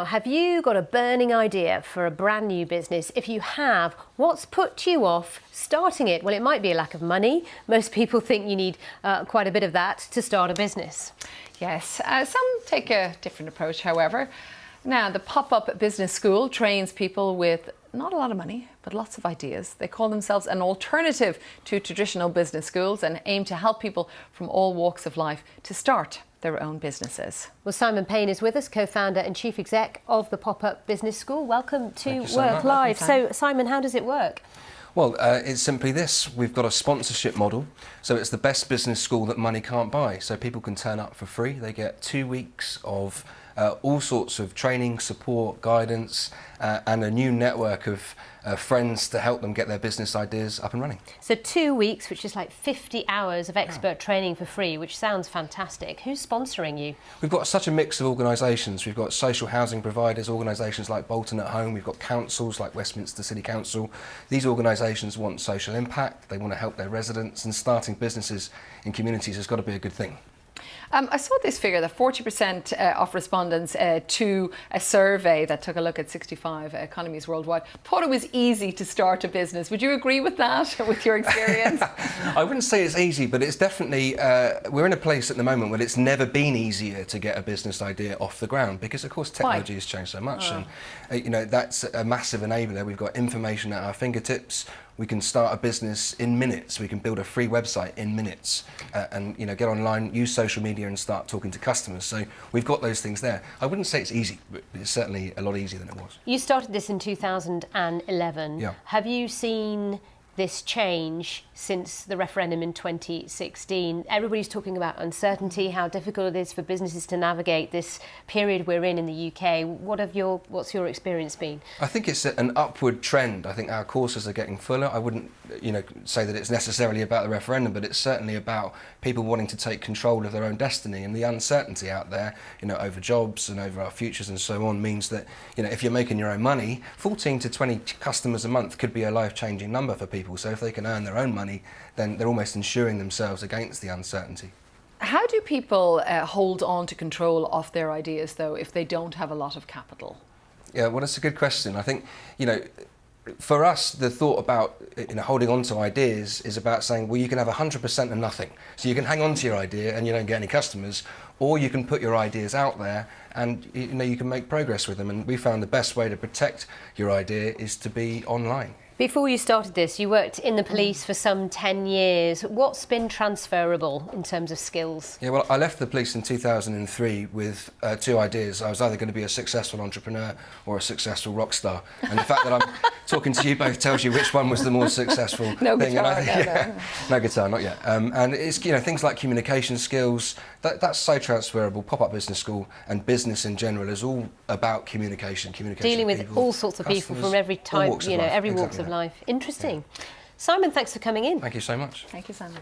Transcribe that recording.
Have you got a burning idea for a brand new business? If you have, what's put you off starting it? Well, it might be a lack of money. Most people think you need quite a bit of that to start a business. Yes, some take a different approach, however. Now, the PopUp Business School trains people with not a lot of money, but lots of ideas. They call themselves an alternative to traditional business schools and aim to help people from all walks of life to start their own businesses. Well, Simon Payne is with us, co-founder and chief exec of the PopUp Business School. Welcome to Work Live. So, Simon, how does it work? Well, it's simply this. We've got a sponsorship model, so it's the best business school that money can't buy. So people can turn up for free. They get 2 weeks of all sorts of training, support, guidance, and a new network of friends to help them get their business ideas up and running. So 2 weeks, which is like 50 hours of expert training for free, which sounds fantastic. Who's sponsoring you? We've got such a mix of organisations. We've got social housing providers, organisations like Bolton at Home. We've got councils like Westminster City Council. These organisations want social impact. They want to help their residents, and starting businesses in communities has got to be a good thing. I saw this figure that 40% of respondents to a survey that took a look at 65 economies worldwide thought it was easy to start a business. Would you agree with that, with your experience? I wouldn't say it's easy, but it's definitely, we're in a place at the moment where it's never been easier to get a business idea off the ground because, of course, technology has changed so much. And, you know, that's a massive enabler. We've got information at our fingertips. We can start a business in minutes. We can build a free website in minutes and, you know, get online, use social media and start talking to customers. So we've got those things there. I wouldn't say it's easy, but it's certainly a lot easier than it was. You started this in 2011. Yeah. Have you seen this change since the referendum in 2016? Everybody's talking about uncertainty, how difficult it is for businesses to navigate this period we're in the UK. What's your experience been? I think it's an upward trend. I think our courses are getting fuller. I wouldn't, you know, say that it's necessarily about the referendum, but it's certainly about people wanting to take control of their own destiny, and the uncertainty out there, you know, over jobs and over our futures and so on, means that, you know, if you're making your own money, 14 to 20 customers a month could be a life-changing number for people. So if they can earn their own money, then they're almost insuring themselves against the uncertainty. How do people hold on to control of their ideas, though, if they don't have a lot of capital? Yeah, well, that's a good question. I think, you know, for us, the thought about, you know, holding on to ideas is about saying, well, you can have 100% of nothing. So you can hang on to your idea and you don't get any customers, or you can put your ideas out there and, you know, you can make progress with them. And we found the best way to protect your idea is to be online. Before you started this, you worked in the police for some 10 years. What's been transferable in terms of skills? Yeah, well, I left the police in 2003 with 2 ideas. I was either going to be a successful entrepreneur or a successful rock star. And the fact that I'm talking to you both tells you which one was the more successful no thing. Guitar, and I think, no guitar, not yet. And it's, you know, things like communication skills, that's so transferable. Pop-Up Business School and business in general is all about communication. Dealing with people, all sorts of people from every type, you know, every walks of life. Interesting. Yeah. Simon, thanks for coming in. Thank you so much. Thank you, Simon.